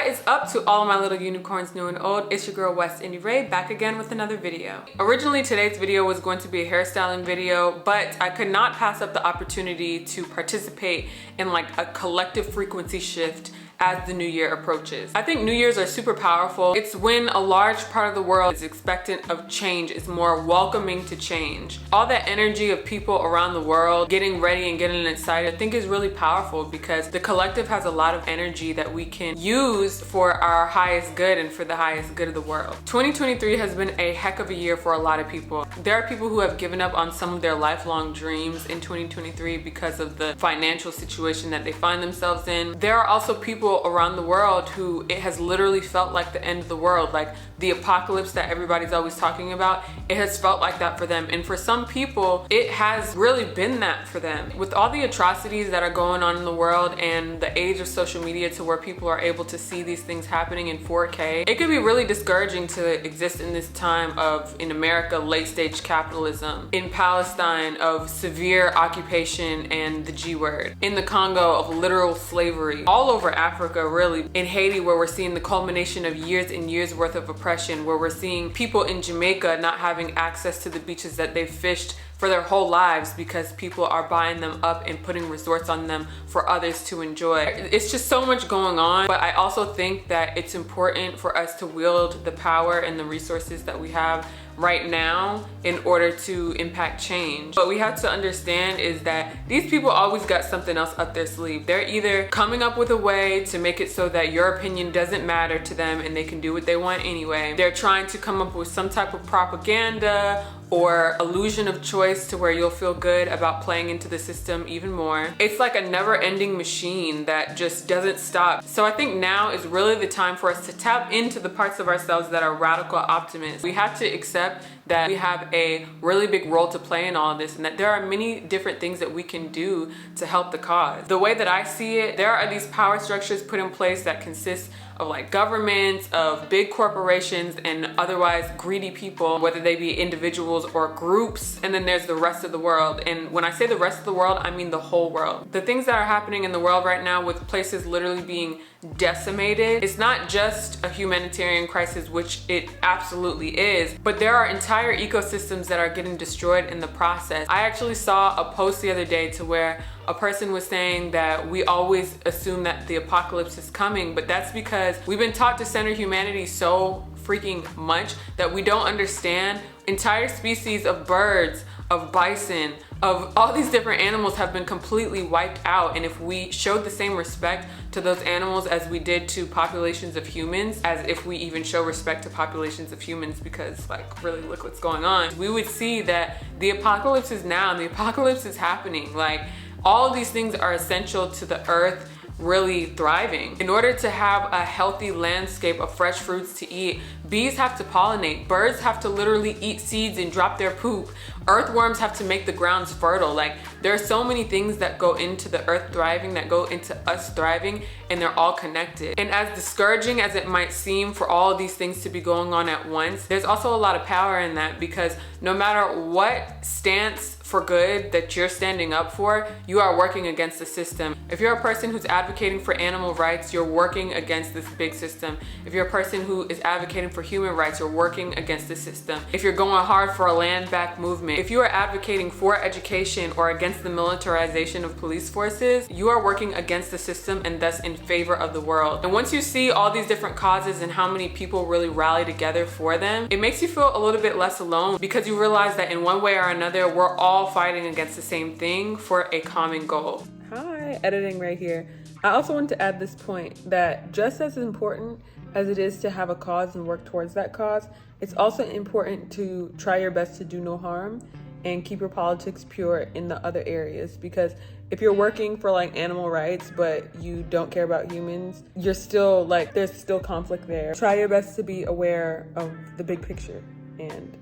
is up to all my little unicorns, new and old? It's your girl West Indie Ray, back again with another video. Originally today's video was going to be a hairstyling video, but I could not pass up the opportunity to participate in like a collective frequency shift as the new year approaches. I think New Year's are super powerful. It's when a large part of the world is expectant of change, is more welcoming to change. All that energy of people around the world getting ready and getting excited, I think is really powerful because the collective has a lot of energy that we can use for our highest good and for the highest good of the world. 2023 has been a heck of a year for a lot of people. There are people who have given up on some of their lifelong dreams in 2023 because of the financial situation that they find themselves in. There are also people around the world who it has literally felt like the end of the world, like the apocalypse that everybody's always talking about. It has felt like that for them, and for some people it has really been that for them. With all the atrocities that are going on in the world and the age of social media to where people are able to see these things happening in 4K, it could be really discouraging to exist in this time of, in America, late stage capitalism, in Palestine of severe occupation and the G word, in the Congo of literal slavery, all over Africa really, in Haiti where we're seeing the culmination of years and years worth of oppression, where we're seeing people in Jamaica not having access to the beaches that they've fished for their whole lives because people are buying them up and putting resorts on them for others to enjoy. It's just so much going on, but I also think that it's important for us to wield the power and the resources that we have right now in order to impact change. What we have to understand is that these people always got something else up their sleeve. They're either coming up with a way to make it so that your opinion doesn't matter to them and they can do what they want anyway. They're trying to come up with some type of propaganda or illusion of choice to where you'll feel good about playing into the system even more. It's like a never-ending machine that just doesn't stop. So I think now is really the time for us to tap into the parts of ourselves that are radical optimists. We have to accept that we have a really big role to play in all of this, and that there are many different things that we can do to help the cause. The way that I see it, there are these power structures put in place that consist of like governments, of big corporations, and otherwise greedy people, whether they be individuals or groups, and then there's the rest of the world. And when I say the rest of the world, I mean the whole world. The things that are happening in the world right now, with places literally being decimated, it's not just a humanitarian crisis, which it absolutely is, but there are entire ecosystems that are getting destroyed in the process. I actually saw a post the other day to where a person was saying that we always assume that the apocalypse is coming, but that's because we've been taught to center humanity so freaking much that we don't understand entire species of birds, of bison, of all these different animals have been completely wiped out. And if we showed the same respect to those animals as we did to populations of humans, as if we even show respect to populations of humans, because like really look what's going on, we would see that the apocalypse is now and the apocalypse is happening. Like all of these things are essential to the earth really thriving. In order to have a healthy landscape of fresh fruits to eat, bees have to pollinate, birds have to literally eat seeds and drop their poop, earthworms have to make the grounds fertile. Like there are so many things that go into the earth thriving, that go into us thriving, and they're all connected. And as discouraging as it might seem for all of these things to be going on at once, there's also a lot of power in that, because no matter what stance for good that you're standing up for, you are working against the system. If you're a person who's advocating for animal rights, you're working against this big system. If you're a person who is advocating for human rights, you're working against the system. If you're going hard for a land back movement, if you are advocating for education or against the militarization of police forces, you are working against the system and thus in favor of the world. And once you see all these different causes and how many people really rally together for them, it makes you feel a little bit less alone, because you realize that in one way or another, we're all fighting against the same thing for a common goal. Hi, editing right here. I also want to add this point that just as important as it is to have a cause and work towards that cause, it's also important to try your best to do no harm and keep your politics pure in the other areas. Because if you're working for like animal rights but you don't care about humans, you're still like, there's still conflict there. Try your best to be aware of the big picture and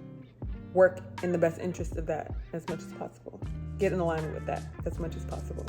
work in the best interest of that as much as possible. Get in alignment with that as much as possible.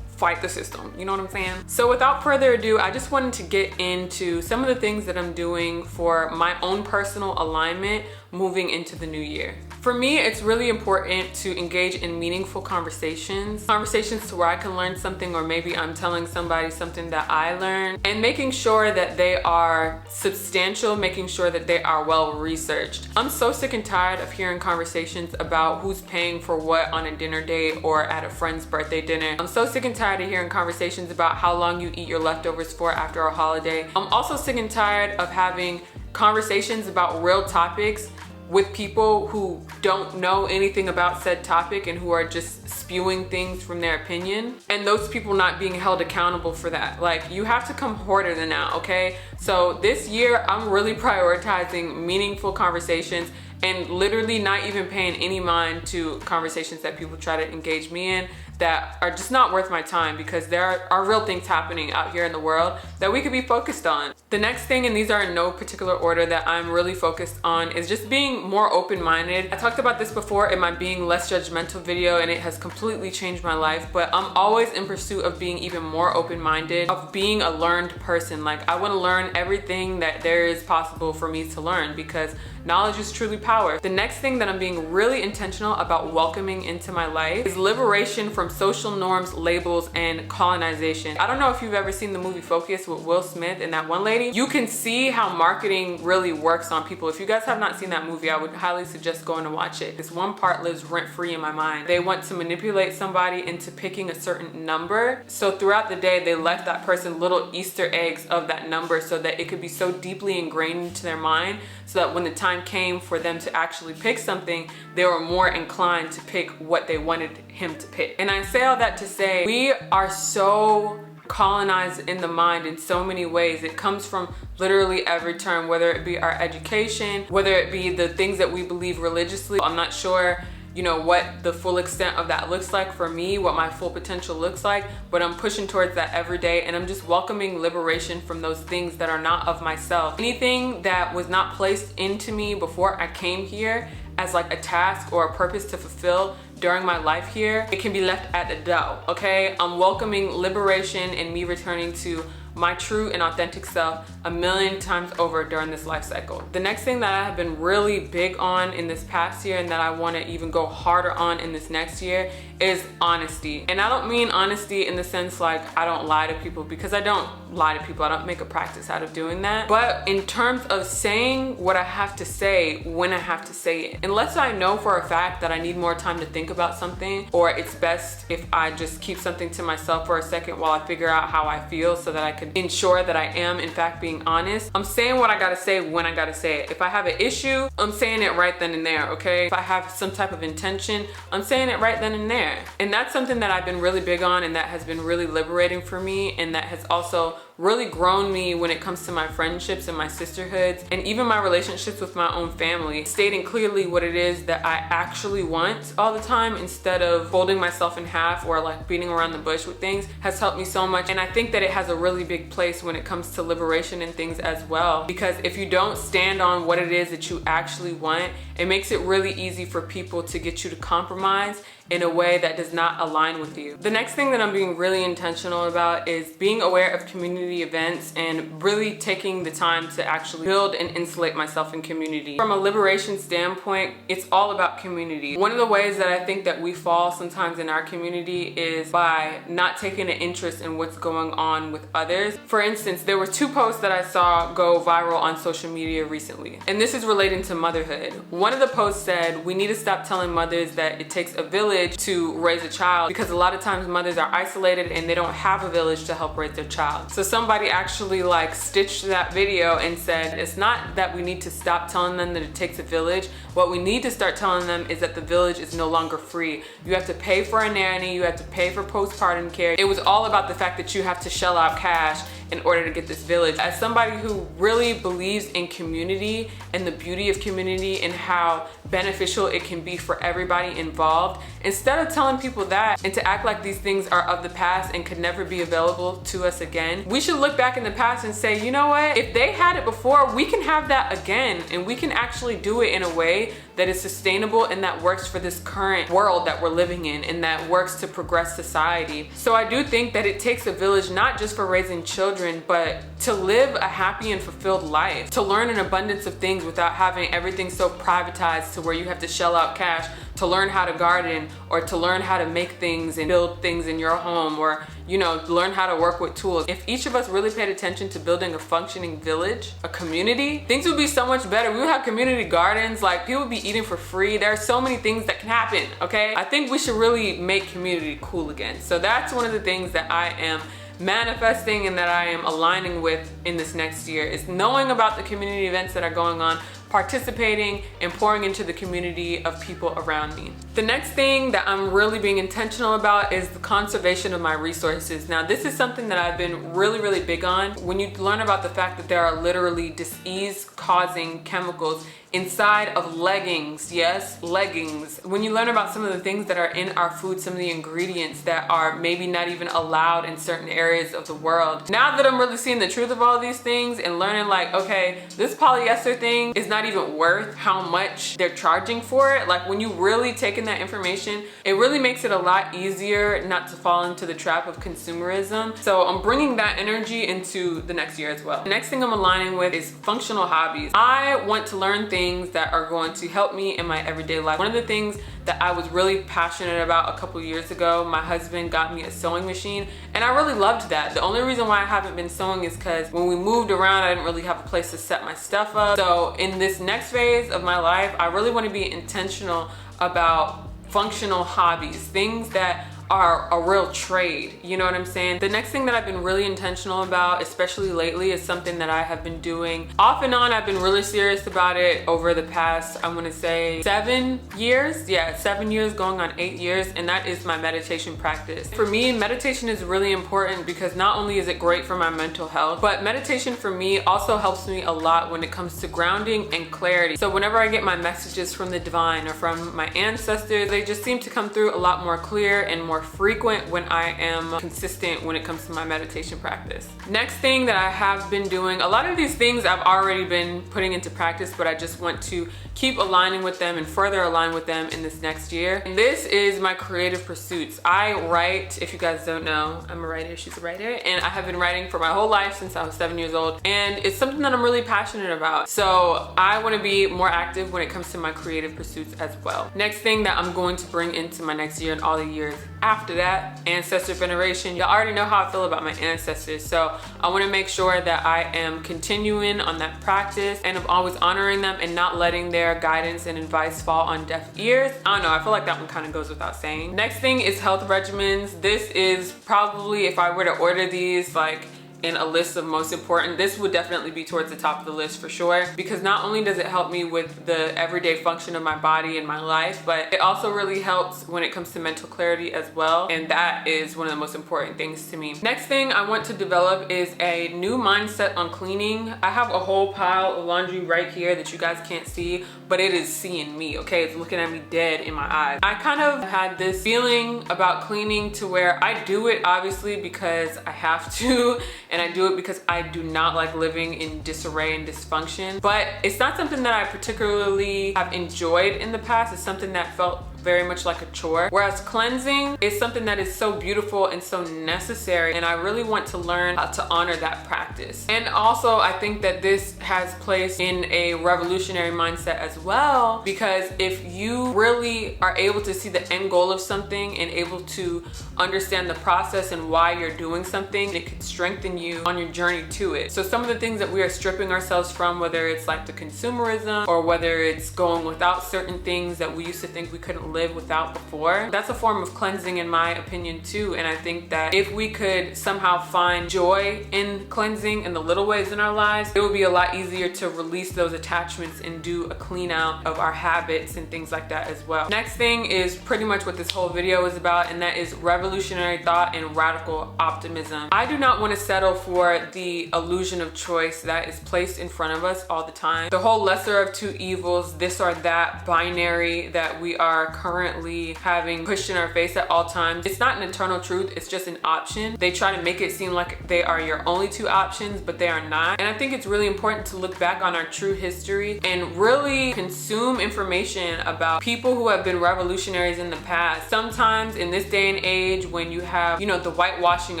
Fight the system, you know what I'm saying? So without further ado, I just wanted to get into some of the things that I'm doing for my own personal alignment moving into the new year. For me, it's really important to engage in meaningful conversations to where I can learn something, or maybe I'm telling somebody something that I learned, and making sure that they are substantial, making sure that they are well researched. I'm so sick and tired of hearing conversations about who's paying for what on a dinner date or at a friend's birthday dinner. I'm so sick and tired of hearing conversations about how long you eat your leftovers for after a holiday. I'm also sick and tired of having conversations about real topics with people who don't know anything about said topic and who are just spewing things from their opinion, and those people not being held accountable for that. Like, you have to come harder than that, okay? So this year, I'm really prioritizing meaningful conversations and literally not even paying any mind to conversations that people try to engage me in that are just not worth my time, because there are real things happening out here in the world that we could be focused on. The next thing, and these are in no particular order, that I'm really focused on is just being more open-minded. I talked about this before in my being less judgmental video, and it has completely changed my life, but I'm always in pursuit of being even more open-minded, of being a learned person. Like, I want to learn everything that there is possible for me to learn, because knowledge is truly power. The next thing that I'm being really intentional about welcoming into my life is liberation from social norms, labels, and colonization. I don't know if you've ever seen the movie Focus with Will Smith and that one lady. You can see how marketing really works on people. If you guys have not seen that movie, I would highly suggest going to watch it. This one part lives rent-free in my mind. They want to manipulate somebody into picking a certain number. So throughout the day, they left that person little Easter eggs of that number so that it could be so deeply ingrained into their mind, so that when the time came for them to actually pick something, they were more inclined to pick what they wanted him to pick. And I say all that to say, we are so colonized in the mind in so many ways. It comes from literally every turn, whether it be our education, whether it be the things that we believe religiously. I'm not sure, you know, what the full extent of that looks like for me, what my full potential looks like, but I'm pushing towards that every day, and I'm just welcoming liberation from those things that are not of myself. Anything that was not placed into me before I came here as like a task or a purpose to fulfill during my life here, it can be left at the door, okay? I'm welcoming liberation and me returning to my true and authentic self a million times over during this life cycle. The next thing that I have been really big on in this past year, and that I want to even go harder on in this next year, is honesty. And I don't mean honesty in the sense like I don't lie to people, because I don't lie to people. I don't make a practice out of doing that. But in terms of saying what I have to say when I have to say it. Unless I know for a fact that I need more time to think about something, or it's best if I just keep something to myself for a second while I figure out how I feel, so that I could ensure that I am in fact being honest. I'm saying what I gotta say when I gotta say it. If I have an issue, I'm saying it right then and there, okay? If I have some type of intention, I'm saying it right then and there. And that's something that I've been really big on, and that has been really liberating for me, and that has also really grown me when it comes to my friendships and my sisterhoods, and even my relationships with my own family. Stating clearly what it is that I actually want all the time, instead of folding myself in half or like beating around the bush with things, has helped me so much. And I think that it has a really big place when it comes to liberation and things as well, because if you don't stand on what it is that you actually want, it makes it really easy for people to get you to compromise in a way that does not align with you. The next thing that I'm being really intentional about is being aware of community events, and really taking the time to actually build and insulate myself in community. From a liberation standpoint, it's all about community. One of the ways that I think that we fall sometimes in our community is by not taking an interest in what's going on with others. For instance, there were 2 posts that I saw go viral on social media recently, and this is relating to motherhood. One of the posts said, we need to stop telling mothers that it takes a village to raise a child, because a lot of times mothers are isolated and they don't have a village to help raise their child. So somebody actually like stitched that video and said, it's not that we need to stop telling them that it takes a village. What we need to start telling them is that the village is no longer free. You have to pay for a nanny, you have to pay for postpartum care. It was all about the fact that you have to shell out cash in order to get this village. As somebody who really believes in community and the beauty of community and how beneficial it can be for everybody involved, instead of telling people that and to act like these things are of the past and could never be available to us again, we should look back in the past and say, you know what, if they had it before, we can have that again, and we can actually do it in a way that is sustainable and that works for this current world that we're living in, and that works to progress society. So I do think that it takes a village, not just for raising children, children, but to live a happy and fulfilled life, to learn an abundance of things without having everything so privatized to where you have to shell out cash to learn how to garden, or to learn how to make things and build things in your home, or learn how to work with tools. If each of us really paid attention to building a functioning village, a community, things would be so much better. We would have community gardens, like people would be eating for free. There are so many things that can happen, okay? I think we should really make community cool again. So that's one of the things that I am manifesting and that I am aligning with in this next year, is knowing about the community events that are going on, participating and pouring into the community of people around me. The next thing that I'm really being intentional about is the conservation of my resources. Now, this is something that I've been really big on. When you learn about the fact that there are literally disease-causing chemicals inside of leggings, yes, leggings. When you learn about some of the things that are in our food, some of the ingredients that are maybe not even allowed in certain areas of the world. Now that I'm really seeing the truth of all these things and learning like, okay, this polyester thing is not even worth how much they're charging for it. Like when you really take in that information, it really makes it a lot easier not to fall into the trap of consumerism. So I'm bringing that energy into the next year as well. The next thing I'm aligning with is functional hobbies. I want to learn things that are going to help me in my everyday life. One of the things that I was really passionate about a couple years ago, my husband got me a sewing machine, and I really loved that. The only reason why I haven't been sewing is because when we moved around, I didn't really have a place to set my stuff up. So in this next phase of my life, I really want to be intentional about functional hobbies, things that are a real trade, you know what I'm saying? The next thing that I've been really intentional about, especially lately, is something that I have been doing off and on. I've been really serious about it over the past, I'm gonna say 7 years. Yeah, 7 years going on 8 years, and that is my meditation practice. For me, meditation is really important because not only is it great for my mental health, but meditation for me also helps me a lot when it comes to grounding and clarity. So whenever I get my messages from the divine or from my ancestors, they just seem to come through a lot more clear and more frequent when I am consistent when it comes to my meditation practice. Next thing that I have been doing, a lot of these things I've already been putting into practice, but I just want to keep aligning with them and further align with them in this next year. And this is my creative pursuits. I write, if you guys don't know, I'm a writer, she's a writer, and I have been writing for my whole life since I was 7 years old, and it's something that I'm really passionate about. So I want to be more active when it comes to my creative pursuits as well. Next thing that I'm going to bring into my next year and all the years after that, ancestor veneration. Y'all already know how I feel about my ancestors, so I want to make sure that I am continuing on that practice and I'm always honoring them and not letting their guidance and advice fall on deaf ears. I don't know, I feel like that one kind of goes without saying. Next thing is health regimens. This is probably, if I were to order these like in a list of most important, this would definitely be towards the top of the list for sure, because not only does it help me with the everyday function of my body and my life, but it also really helps when it comes to mental clarity as well, and that is one of the most important things to me. Next thing I want to develop is a new mindset on cleaning. I have a whole pile of laundry right here that you guys can't see, but it is seeing me, okay? It's looking at me dead in my eyes. I kind of had this feeling about cleaning to where I do it obviously because I have to, and I do it because I do not like living in disarray and dysfunction, but it's not something that I particularly have enjoyed in the past. It's something that felt very much like a chore, whereas cleansing is something that is so beautiful and so necessary, and I really want to learn how to honor that practice. And also I think that this has placed in a revolutionary mindset as well, because if you really are able to see the end goal of something and able to understand the process and why you're doing something, it can strengthen you on your journey to it. So some of the things that we are stripping ourselves from, whether it's like the consumerism or whether it's going without certain things that we used to think we couldn't live without before, that's a form of cleansing in my opinion too. And I think that if we could somehow find joy in cleansing in the little ways in our lives, it would be a lot easier to release those attachments and do a clean out of our habits and things like that as well. Next thing is pretty much what this whole video is about, and that is revolutionary thought and radical optimism. I do not want to settle for the illusion of choice that is placed in front of us all the time. The whole lesser of two evils, this or that binary that we are currently having pushed in our face at all times. It's not an eternal truth, it's just an option. They try to make it seem like they are your only two options, but they are not. And I think it's really important to look back on our true history and really consume information about people who have been revolutionaries in the past. Sometimes in this day and age, when you have, you know, the whitewashing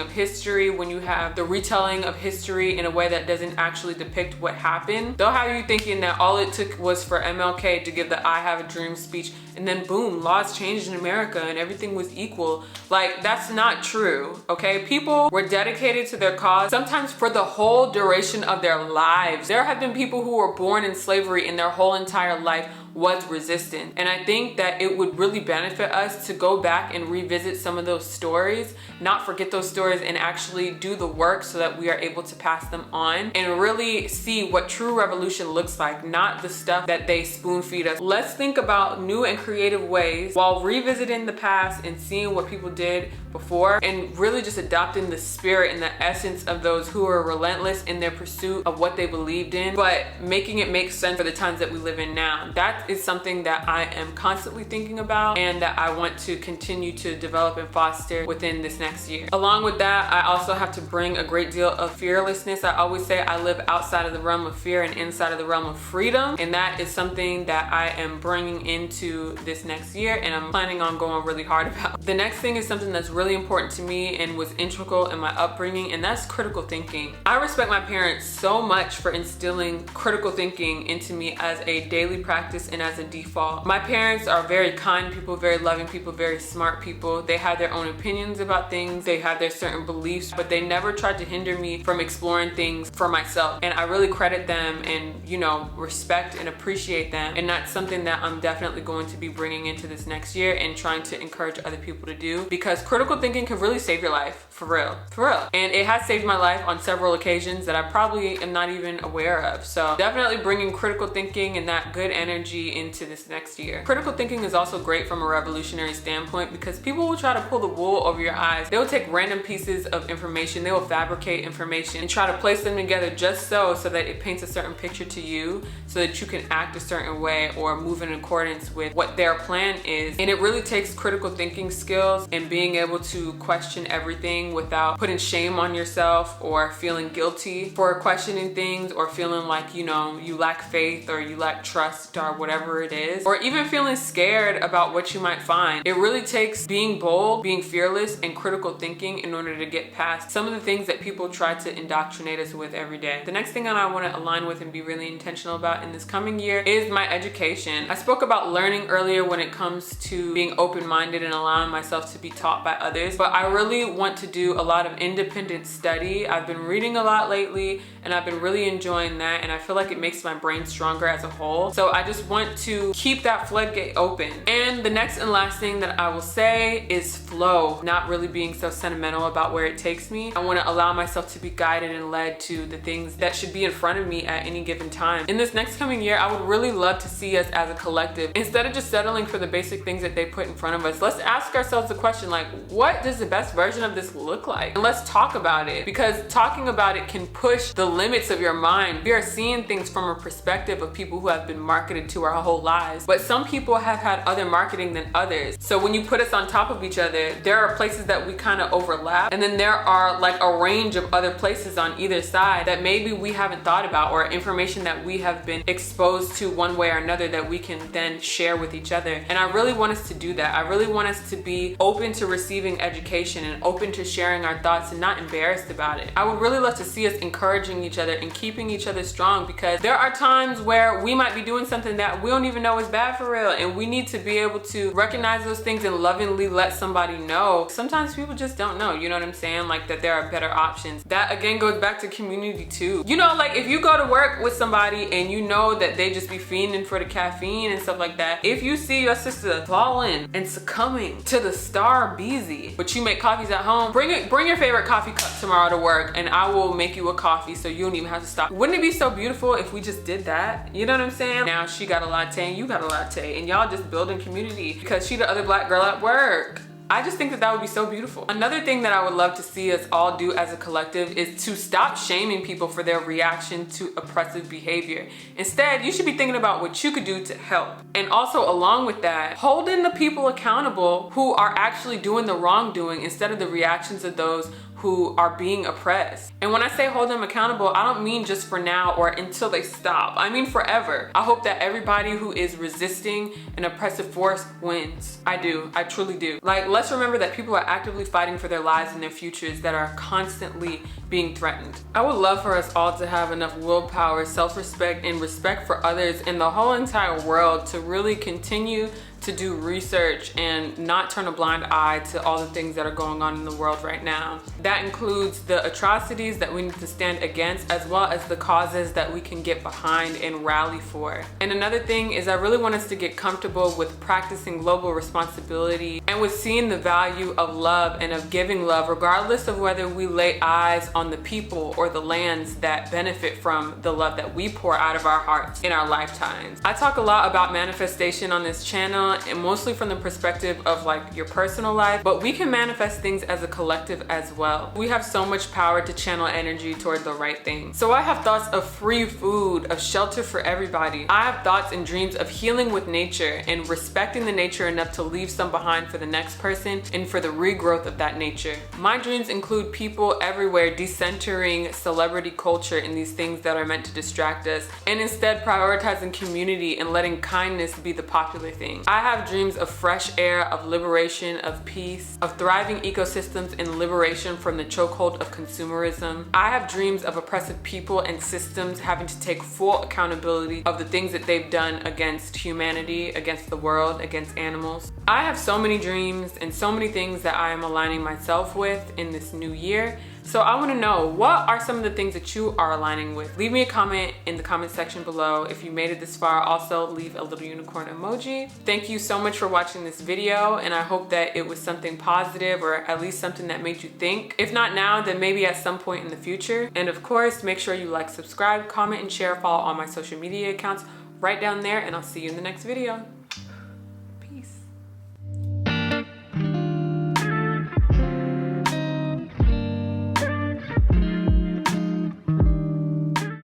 of history, when you have the retelling of history in a way that doesn't actually depict what happened, they'll have you thinking that all it took was for MLK to give the I Have a Dream speech, and then boom, laws changed in America and everything was equal. Like, that's not true, okay? People were dedicated to their cause, sometimes for the whole duration of their lives. There have been people who were born in slavery and their whole entire life was resistant. And I think that it would really benefit us to go back and revisit some of those stories, not forget those stories, and actually do the work so that we are able to pass them on and really see what true revolution looks like, not the stuff that they spoon feed us. Let's think about new and creative ways while revisiting the past and seeing what people did before, and really just adopting the spirit and the essence of those who are relentless in their pursuit of what they believed in, but making it make sense for the times that we live in now. That is something that I am constantly thinking about and that I want to continue to develop and foster within this next year. Along with that, I also have to bring a great deal of fearlessness. I always say I live outside of the realm of fear and inside of the realm of freedom, and that is something that I am bringing into this next year and I'm planning on going really hard about. The next thing is something that's really important to me and was integral in my upbringing, and that's critical thinking. I respect my parents so much for instilling critical thinking into me as a daily practice and as a default. My parents are very kind people, very loving people, very smart people. They have their own opinions about things, they have their certain beliefs, but they never tried to hinder me from exploring things for myself. And I really credit them and, you know, respect and appreciate them. And that's something that I'm definitely going to be bringing into this next year and trying to encourage other people to do, because critical thinking can really save your life, for real, for real. And it has saved my life on several occasions that I probably am not even aware of. So definitely bringing critical thinking and that good energy into this next year. Critical thinking is also great from a revolutionary standpoint because people will try to pull the wool over your eyes. They will take random pieces of information, they will fabricate information and try to place them together just so that it paints a certain picture to you so that you can act a certain way or move in accordance with what their plan is. And it really takes critical thinking skills and being able to question everything without putting shame on yourself or feeling guilty for questioning things or feeling like, you know, you lack faith or you lack trust or whatever it is, or even feeling scared about what you might find. It really takes being bold, being fearless, and critical thinking in order to get past some of the things that people try to indoctrinate us with every day. The next thing that I want to align with and be really intentional about in this coming year is my education. I spoke about learning earlier when it comes to being open-minded and allowing myself to be taught by others, but I really want to do a lot of independent study. I've been reading a lot lately and I've been really enjoying that, and I feel like it makes my brain stronger as a whole. So I just want to keep that floodgate open. And the next and last thing that I will say is flow, not really being so sentimental about where it takes me. I want to allow myself to be guided and led to the things that should be in front of me at any given time. In this next coming year, I would really love to see us as a collective, instead of just settling for the basic things that they put in front of us, let's ask ourselves the question, like, what does the best version of this look like? And let's talk about it, because talking about it can push the limits of your mind. We are seeing things from a perspective of people who have been marketed to our whole lives, but some people have had other marketing than others. So when you put us on top of each other, there are places that we kind of overlap, and then there are like a range of other places on either side that maybe we haven't thought about, or information that we have been exposed to one way or another that we can then share with each other. And I really want us to do that. I really want us to be open to receiving education and open to sharing our thoughts and not embarrassed about it. I would really love to see us encouraging each other and keeping each other strong, because there are times where we might be doing something that we don't even know is bad for real, and we need to be able to recognize those things and lovingly let somebody know. Sometimes people just don't know, you know what I'm saying? Like, that there are better options. That again goes back to community too. You know, like if you go to work with somebody and you know that they just be fiending for the caffeine and stuff like that, if you see your sister falling and succumbing to the star beezy, but you make coffees at home, bring your favorite coffee cup tomorrow to work and I will make you a coffee so you don't even have to stop. Wouldn't it be so beautiful if we just did that? You know what I'm saying? Now she got a latte and you got a latte and y'all just building community because she the other black girl at work. I just think that that would be so beautiful. Another thing that I would love to see us all do as a collective is to stop shaming people for their reaction to oppressive behavior. Instead, you should be thinking about what you could do to help. And also along with that, holding the people accountable who are actually doing the wrongdoing instead of the reactions of those who are being oppressed. And when I say hold them accountable, I don't mean just for now or until they stop. I mean forever. I hope that everybody who is resisting an oppressive force wins. I do. I truly do. Like, let's remember that people are actively fighting for their lives and their futures that are constantly being threatened. I would love for us all to have enough willpower, self-respect, and respect for others in the whole entire world to really continue to do research and not turn a blind eye to all the things that are going on in the world right now. That includes the atrocities that we need to stand against, as well as the causes that we can get behind and rally for. And another thing is I really want us to get comfortable with practicing global responsibility and with seeing the value of love and of giving love, regardless of whether we lay eyes on the people or the lands that benefit from the love that we pour out of our hearts in our lifetimes. I talk a lot about manifestation on this channel, and mostly from the perspective of like your personal life, but we can manifest things as a collective as well. We have so much power to channel energy toward the right thing. So I have thoughts of free food, of shelter for everybody. I have thoughts and dreams of healing with nature and respecting the nature enough to leave some behind for the next person and for the regrowth of that nature. My dreams include people everywhere decentering celebrity culture in these things that are meant to distract us, and instead prioritizing community and letting kindness be the popular thing. I have dreams of fresh air, of liberation, of peace, of thriving ecosystems and liberation from the chokehold of consumerism. I have dreams of oppressive people and systems having to take full accountability of the things that they've done against humanity, against the world, against animals. I have so many dreams and so many things that I am aligning myself with in this new year. So I want to know, what are some of the things that you are aligning with? Leave me a comment in the comment section below. If you made it this far, also leave a little unicorn emoji. Thank you so much for watching this video, and I hope that it was something positive or at least something that made you think. If not now, then maybe at some point in the future. And of course, make sure you like, subscribe, comment, and share. Follow all my social media accounts right down there, and I'll see you in the next video.